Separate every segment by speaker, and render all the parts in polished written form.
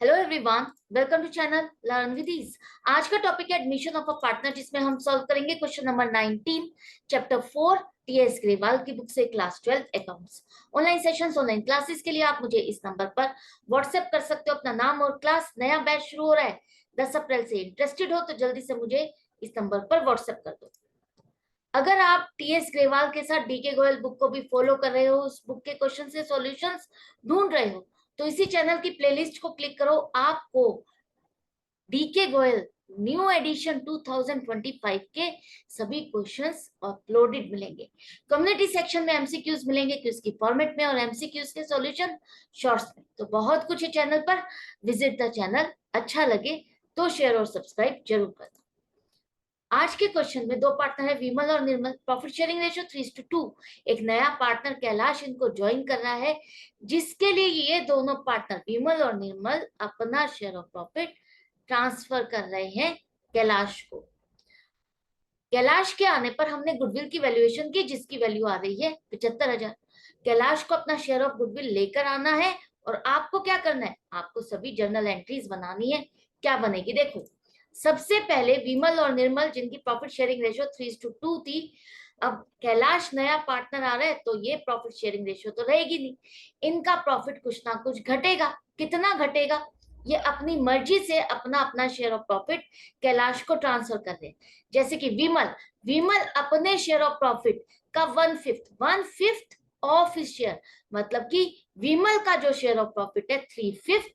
Speaker 1: Hello everyone, welcome to channel learn with ease. आज का topic है एडमिशन ऑफ अ पार्टनर, जिसमें हम सॉल्व करेंगे question number 19 chapter 4 TS Grewal की बुक से class 12 accounts. Online sessions, online classes के लिए आप मुझे इस नंबर पर व्हाट्सएप कर सकते हो अपना नाम और क्लास। नया बैच शुरू हो रहा है 10 अप्रैल से। इंटरेस्टेड हो तो जल्दी से मुझे इस नंबर पर व्हाट्सएप कर दो। अगर आप टीएस ग्रेवाल के साथ डीके गोयल बुक को भी फॉलो कर रहे हो, उस बुक के क्वेश्चन से सॉल्यूशंस ढूंढ रहे हो, तो इसी चैनल की प्लेलिस्ट को क्लिक करो। आपको डीके गोयल न्यू एडिशन 2025 के सभी क्वेश्चंस अपलोडेड मिलेंगे। कम्युनिटी सेक्शन में एमसीक्यूज मिलेंगे, क्विज की फॉर्मेट में, और एमसीक्यूज के सॉल्यूशन शॉर्ट्स में। तो बहुत कुछ है चैनल पर। Visit the channel. अच्छा लगे तो शेयर और सब्सक्राइब जरूर करना। आज के क्वेश्चन में दो पार्टनर है, विमल और निर्मल। Profit sharing ratio 3:2। एक नया पार्टनर कैलाश इनको ज्वाइन कर रहा है, जिसके लिए ये दोनों पार्टनर विमल और निर्मल अपना शेयर ऑफ प्रॉफिट ट्रांसफर कर रहे हैं कैलाश को। कैलाश के आने पर हमने गुडविल की वैल्यूएशन की, जिसकी वैल्यू आ रही है 75,000। कैलाश को अपना शेयर ऑफ गुडविल लेकर आना है, और आपको क्या करना है, आपको सभी जर्नल एंट्रीज बनानी है। क्या बनेगी देखो। सबसे पहले विमल और निर्मल, जिनकी प्रॉफिट शेयरिंग रेशियो 3:2 थी, अब कैलाश नया पार्टनर आ रहा है तो ये प्रॉफिट शेयरिंग रेशियो तो रहेगी नहीं। इनका प्रॉफिट कुछ ना कुछ घटेगा। कितना घटेगा, ये अपनी मर्जी से अपना अपना शेयर ऑफ प्रॉफिट कैलाश को ट्रांसफर कर रहे हैं। जैसे कि विमल विमल अपने शेयर ऑफ प्रॉफिट का 1/5 ऑफ इस शेयर, मतलब कि विमल का जो शेयर ऑफ प्रॉफिट है 3/5,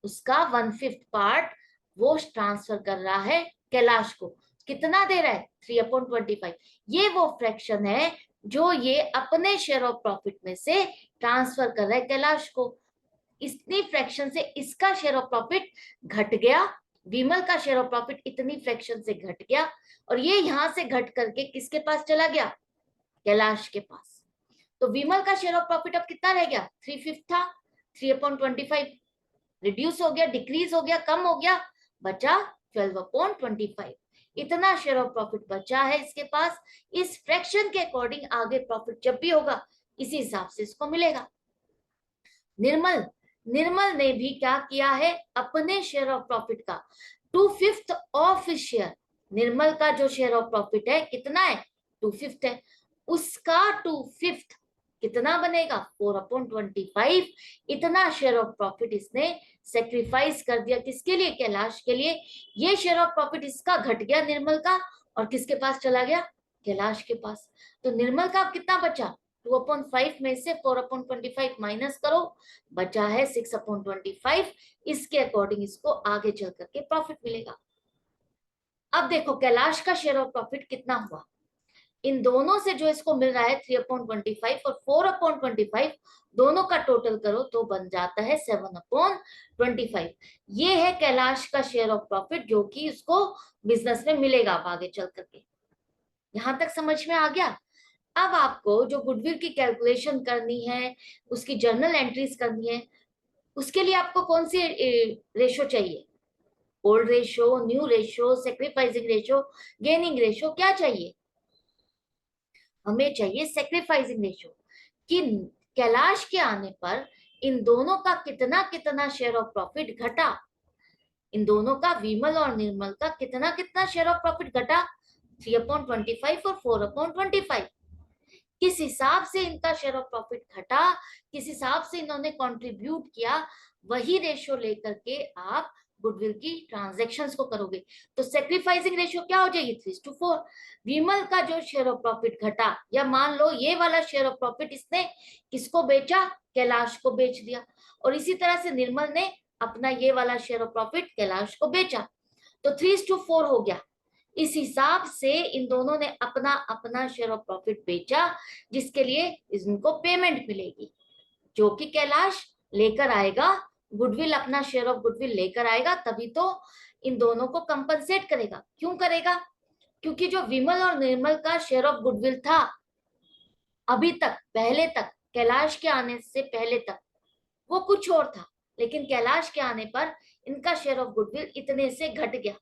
Speaker 1: उसका 1/5 पार्ट वो ट्रांसफर कर रहा है कैलाश को। कितना दे रहा है, 3/25। ये वो फ्रैक्शन है जो ये अपने शेयर ऑफ प्रॉफिट में से ट्रांसफर कर रहा है कैलाश को। इतनी फ्रैक्शन से इसका शेयर ऑफ प्रॉफिट घट गया, विमल का शेयर ऑफ प्रॉफिट इतनी फ्रैक्शन से घट गया, और ये यहां से घट करके किसके पास चला गया, कैलाश के पास। तो विमल का शेयर ऑफ प्रॉफिट अब कितना रह गया, 3/5 था। 3/25 रिड्यूस हो गया, डिक्रीज हो गया, कम हो गया, बचा 12/25। इतना शेयर ऑफ प्रॉफिट बचा है इसके पास। इस फ्रैक्शन के अकॉर्डिंग आगे प्रॉफिट जब भी होगा, इसी हिसाब से इसको मिलेगा। निर्मल निर्मल ने भी क्या किया है, अपने शेयर ऑफ प्रॉफिट का 2/5 ऑफ शेयर। निर्मल का जो शेयर ऑफ प्रॉफिट है कितना है, 2/5 है। उसका 2/5 कितना बनेगा, 4/25। इतना शेयर ऑफ प्रॉफिट इसने सेक्रीफाइस कर दिया, किसके लिए, कैलाश के लिए। ये शेयर ऑफ प्रॉफिट इसका घट गया निर्मल का, और किसके पास चला गया, कैलाश के पास। तो निर्मल का अब कितना बचा, 2/5 में से 4/25 माइनस करो, बचा है 6/25। इसके अकॉर्डिंग इसको आगे चल करके प्रॉफिट मिलेगा। अब देखो कैलाश का शेयर ऑफ प्रॉफिट कितना हुआ, इन दोनों से जो इसको मिल रहा है 3/25 और 4/25, दोनों का टोटल करो तो बन जाता है 7/25। ये है कैलाश का शेयर ऑफ प्रॉफिट, जो कि उसको बिजनेस में मिलेगा अब आगे चल करके। यहां तक समझ में आ गया। अब आपको जो गुडविल की कैलकुलेशन करनी है, उसकी जर्नल एंट्रीज करनी है, उसके लिए आपको कौन सी रेशो चाहिए, old ratio, new ratio, sacrificing ratio, gaining ratio, क्या चाहिए, हमें चाहिए सेक्रीफाइसिंग रेशो। कि कैलाश के आने पर इन दोनों का कितना कितना शेयर ऑफ प्रॉफिट घटा, इन दोनों का विमल और निर्मल का कितना कितना शेयर ऑफ प्रॉफिट घटा, 3/25 और 4/25। किस हिसाब से इनका शेयर ऑफ प्रॉफिट घटा, किस हिसाब से इन्होंने कंट्रीब्यूट किया, वही रेशियो लेकर के आप गुडविल की ट्रांजैक्शंस को करोगे। तो सेक्रीफाइसिंग रेशियो क्या हो जाएगी, 3:4। विमल का जो शेयर ऑफ प्रॉफिट घटा, या मान लो ये वाला शेयर ऑफ प्रॉफिट इसने किसको बेचा, कैलाश को बेच दिया, और इसी तरह से निर्मल ने अपना ये वाला शेयर ऑफ प्रॉफिट कैलाश को बेचा, तो 3:4 हो गया। इस हिसाब से इन दोनों ने अपना अपना शेयर ऑफ प्रॉफिट बेचा, जिसके लिए इनको पेमेंट मिलेगी, जो कि कैलाश लेकर आएगा। गुडविल अपना शेयर ऑफ गुडविल लेकर आएगा, तभी तो इन दोनों को कंपनसेट करेगा। क्यों करेगा, क्योंकि जो विमल और निर्मल का शेयर ऑफ गुडविल था अभी तक, पहले तक, कैलाश के आने से पहले तक वो कुछ और था, लेकिन कैलाश के आने पर इनका शेयर ऑफ गुडविल इतने से घट गया।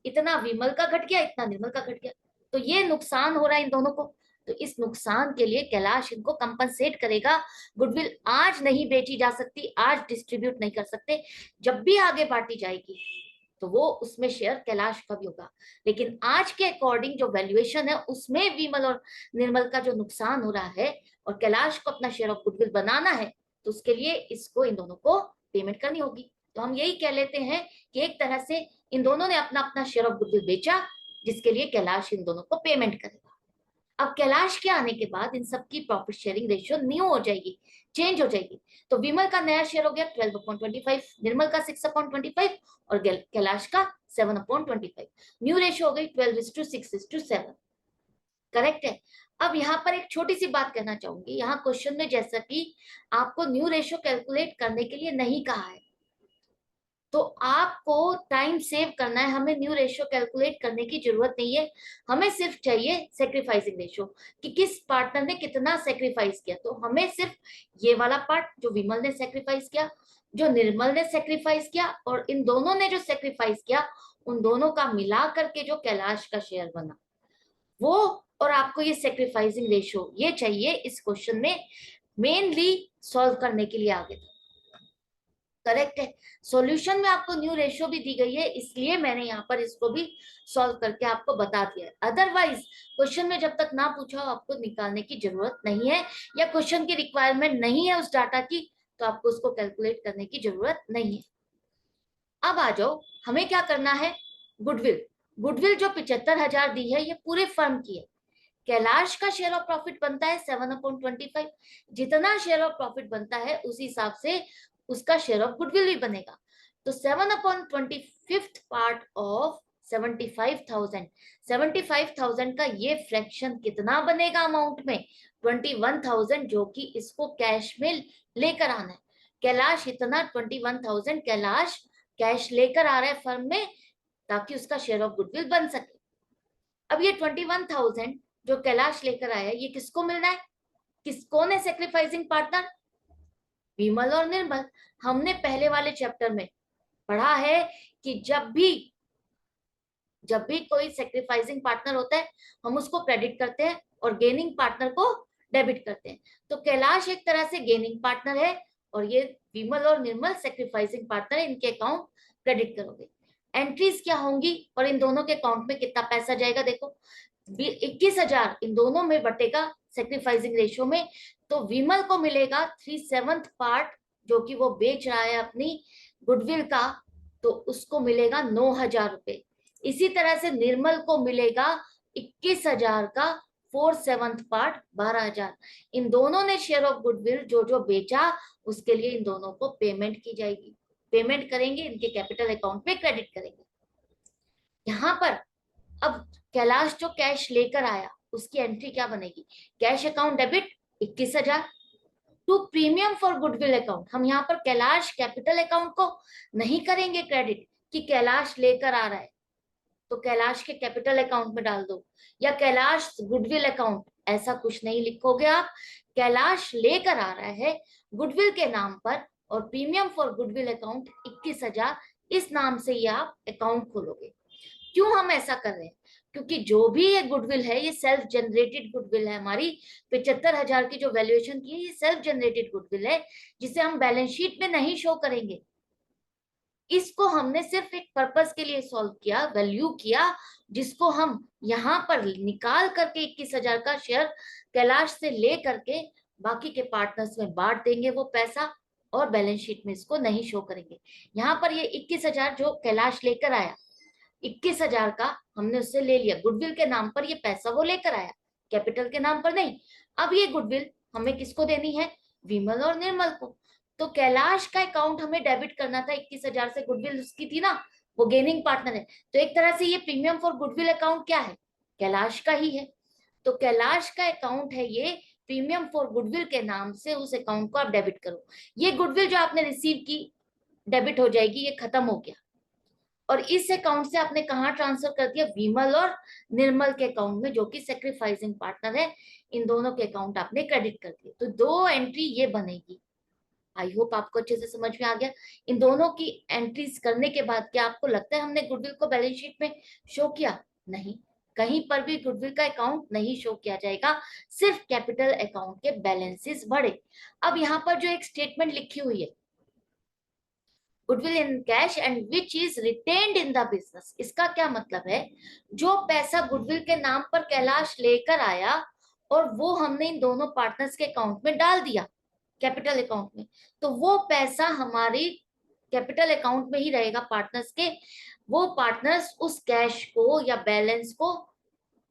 Speaker 1: इतना विमल का घट गया, इतना निर्मल का घट गया, तो ये नुकसान हो रहा है इन दोनों को। तो इस नुकसान के लिए कैलाश इनको कंपनसेट करेगा। गुडविल आज नहीं बेची जा सकती, आज डिस्ट्रीब्यूट नहीं कर सकते, जब भी आगे बांटी जाएगी तो वो उसमें शेयर कैलाश का भी होगा। लेकिन आज के अकॉर्डिंग जो वैल्यूएशन है उसमें विमल और निर्मल का जो नुकसान हो रहा है और कैलाश को अपना शेयर ऑफ गुडविल बनाना है, तो उसके लिए इसको इन दोनों को पेमेंट करनी होगी। तो हम यही कह लेते हैं कि एक तरह से इन दोनों ने अपना अपना शेयर ऑफ गुडविल बेचा, जिसके लिए कैलाश इन दोनों को पेमेंट करेगा। अब कैलाश के आने के बाद इन सबकी प्रॉफिट शेयरिंग रेशियो न्यू हो जाएगी, चेंज हो जाएगी। तो विमल का नया शेयर हो गया 12/25, निर्मल का 6/25 और कैलाश का 7/25। न्यू रेशियो हो गई 12:6:7। करेक्ट है। अब यहाँ पर एक छोटी सी बात कहना चाहूंगी, यहाँ क्वेश्चन में जैसा कि आपको न्यू रेशियो कैलकुलेट करने के लिए नहीं कहा है, तो आपको टाइम सेव करना है, हमें न्यू रेशियो कैलकुलेट करने की जरूरत नहीं है। हमें सिर्फ चाहिए सेक्रीफाइसिंग रेशियो कि किस पार्टनर ने कितना सेक्रीफाइस किया। तो हमें सिर्फ ये वाला पार्ट जो विमल ने सेक्रीफाइस किया, जो निर्मल ने सेक्रीफाइस किया और इन दोनों ने जो सेक्रीफाइस किया, उन दोनों का मिला करके जो कैलाश का शेयर बना वो, और आपको ये सेक्रीफाइसिंग रेशियो ये चाहिए इस क्वेश्चन में मेनली सॉल्व करने के लिए आगे। करेक्ट है। सॉल्यूशन में आपको न्यू रेशियो भी दी गई है, इसलिए मैंने यहाँ पर इसको भी सॉल्व करके आपको बता दिया है। अदरवाइज क्वेश्चन में जब तक ना पूछा हो आपको निकालने की जरूरत नहीं है, या क्वेश्चन की रिक्वायरमेंट नहीं है उस डाटा की, तो आपको उसको कैलकुलेट करने की जरूरत नहीं है। अब आ जाओ, हमें क्या करना है। गुडविल, गुडविल जो 75,000 दी है ये पूरे फर्म की है। कैलाश का शेयर ऑफ प्रॉफिट बनता है 7/25। जितना शेयर ऑफ प्रॉफिट बनता है उसी हिसाब से उसका शेयर ऑफ गुडविल भी बनेगा। तो 7/25 पार्ट ऑफ 75,000, 75,000 का ये फ्रैक्शन कितना बनेगा अमाउंट में, 21,000, जो कि इसको कैश में लेकर आना है। कैलाश इतना 21,000 कैलाश कैश लेकर आ रहा है फर्म में, ताकि उसका शेयर ऑफ गुडविल बन सके। अब ये 21,000 जो कैलाश लेकर आया ये किसको मिलना है, किसको ने सेक्रीफाइसिंग पार्टनर, विमल और निर्मल। हमने पहले वाले चैप्टर में पढ़ा है कि जब भी कोई सेक्रीफाइसिंग पार्टनर होता है हम उसको क्रेडिट करते हैं और गेनिंग पार्टनर को डेबिट करते हैं। तो कैलाश एक तरह से गेनिंग पार्टनर है और ये विमल और निर्मल सेक्रीफाइसिंग पार्टनर है, इनके अकाउंट क्रेडिट करोगे। एंट्रीज क्या होंगी और इन दोनों के अकाउंट में कितना पैसा जाएगा, देखो 21,000 इन दोनों में बटेगा सेक्रीफाइसिंग रेशियो में, तो विमल को मिलेगा 3/7 पार्ट जो कि वो बेच रहा है अपनी गुडविल का, तो उसको मिलेगा 9,000 रुपए। इसी तरह से निर्मल को मिलेगा 21,000 का 4/7 पार्ट 12,000। इन दोनों ने शेयर ऑफ गुडविल जो जो बेचा उसके लिए इन दोनों को पेमेंट की जाएगी, पेमेंट करेंगे, इनके कैपिटल अकाउंट में क्रेडिट करेंगे। यहाँ पर अब कैलाश जो कैश लेकर आया उसकी एंट्री क्या बनेगी, cash account debit 21,000 to premium for goodwill account. हम यहाँ पर कैलाश कैपिटल अकाउंट को नहीं करेंगे क्रेडिट कि कैलाश लेकर आ रहा है तो कैलाश के कैपिटल अकाउंट में डाल दो, या कैलाश गुडविल अकाउंट, ऐसा कुछ नहीं लिखोगे आप। कैलाश लेकर आ रहा है गुडविल के नाम पर और प्रीमियम फॉर गुडविल अकाउंट 21,000, इस नाम से ही आप अकाउंट खोलोगे। क्यों हम ऐसा कर रहे हैं, क्योंकि जो भी ये गुडविल है ये सेल्फ जनरेटेड गुडविल है। हमारी 75,000 की जो वैल्यूएशन की है ये सेल्फ जनरेटेड गुडविल है, जिसे हम बैलेंस शीट में नहीं शो करेंगे। इसको हमने सिर्फ एक पर्पस के लिए सॉल्व किया, वैल्यू किया, जिसको हम यहाँ पर निकाल करके 21,000 का शेयर कैलाश से ले करके बाकी के पार्टनर्स में बांट देंगे वो पैसा, और बैलेंस शीट में इसको नहीं शो करेंगे। यहाँ पर ये 21,000 जो कैलाश लेकर आया, 21,000 का हमने उससे ले लिया, गुडविल के नाम पर ये पैसा वो लेकर आया, कैपिटल के नाम पर नहीं। अब ये गुडविल हमें किसको देनी है, विमल और निर्मल को। तो कैलाश का अकाउंट हमें डेबिट करना था, 21,000 से गुडविल उसकी थी ना, वो गेनिंग पार्टनर है, तो एक तरह से ये प्रीमियम फॉर गुडविल अकाउंट क्या है, कैलाश का ही है। तो कैलाश का अकाउंट है ये, प्रीमियम फॉर गुडविल के नाम से उस अकाउंट को आप डेबिट करो। ये गुडविल जो आपने रिसीव की डेबिट हो जाएगी, ये खत्म हो गया, और इस अकाउंट से आपने कहा ट्रांसफर कर दिया, विमल और निर्मल के अकाउंट में जो कि सेक्रीफाइसिंग पार्टनर है, इन दोनों के अकाउंट आपने क्रेडिट कर दिए। तो दो एंट्री ये बनेगी। आई होप आपको अच्छे से समझ में आ गया। इन दोनों की एंट्रीज करने के बाद क्या आपको लगता है हमने गुडविल को बैलेंस शीट में शो किया, नहीं, कहीं पर भी गुडविल का अकाउंट नहीं शो किया जाएगा, सिर्फ कैपिटल अकाउंट के बैलेंसेस बढ़े। अब यहाँ पर जो एक स्टेटमेंट लिखी हुई है, goodwill in cash and which is retained in the business, इसका क्या मतलब है? जो पैसा गुडविल के नाम पर कैलाश लेकर आया और वो हमने इन दोनों पार्टनर्स के अकाउंट में डाल दिया, कैपिटल अकाउंट में, तो वो पैसा हमारी कैपिटल अकाउंट में ही रहेगा पार्टनर्स के। वो पार्टनर्स उस कैश को या बैलेंस को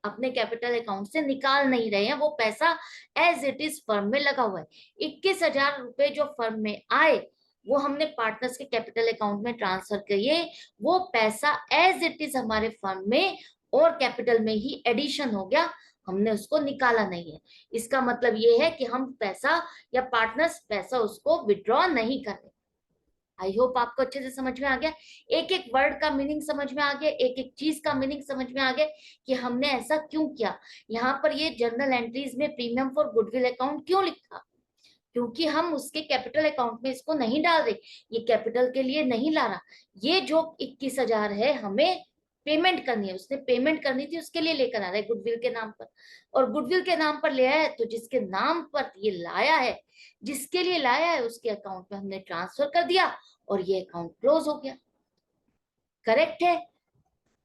Speaker 1: अपने कैपिटल अकाउंट से निकाल नहीं रहे हैं, वो पैसा एज इट इज फर्म में लगा हुआ है। 21,000 रुपए जो फर्म में आए वो हमने पार्टनर्स के कैपिटल अकाउंट में ट्रांसफर किए, वो पैसा एज इट इज हमारे फर्म में और कैपिटल में ही एडिशन हो गया, हमने उसको निकाला नहीं है। इसका मतलब ये है कि हम पैसा या पार्टनर्स पैसा उसको विड्रॉ नहीं कर रहे। आई होप आपको अच्छे से समझ में आ गया, एक एक वर्ड का मीनिंग समझ में आ गया, एक एक चीज का मीनिंग समझ में आ गया कि हमने ऐसा क्यों किया। यहाँ पर ये जर्नल एंट्रीज में प्रीमियम फॉर गुडविल अकाउंट क्यों लिखा, क्योंकि हम उसके कैपिटल अकाउंट में इसको नहीं डाल रहे, ये कैपिटल के लिए नहीं ला रहा। ये जो 21,000 है हमें पेमेंट करनी है, उसने पेमेंट करनी थी, उसके लिए लेकर आ रहा है गुडविल के नाम पर। और गुडविल के नाम पर ले आया है तो जिसके नाम पर ये लाया है, जिसके लिए लाया है उसके अकाउंट में हमने ट्रांसफर कर दिया और ये अकाउंट क्लोज हो गया। करेक्ट है?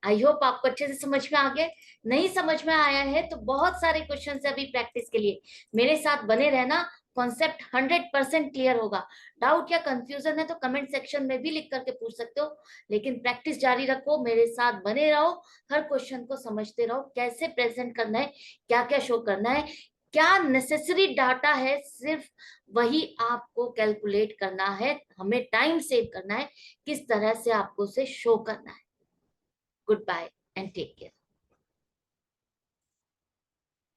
Speaker 1: आई होप आपको अच्छे से समझ में आ गया। नहीं समझ में आया है तो बहुत सारे क्वेश्चन है अभी प्रैक्टिस के लिए, मेरे साथ बने रहना, कॉन्सेप्ट 100% क्लियर होगा। डाउट या कंफ्यूजन है तो कमेंट सेक्शन में भी लिख करके पूछ सकते हो, लेकिन प्रैक्टिस जारी रखो, मेरे साथ बने रहो, हर क्वेश्चन को समझते रहो, कैसे प्रेजेंट करना है, क्या क्या शो करना है, क्या नेसेसरी डाटा है सिर्फ वही आपको कैलकुलेट करना है, हमें टाइम सेव करना है, किस तरह से आपको उसे शो करना है। Goodbye and take care.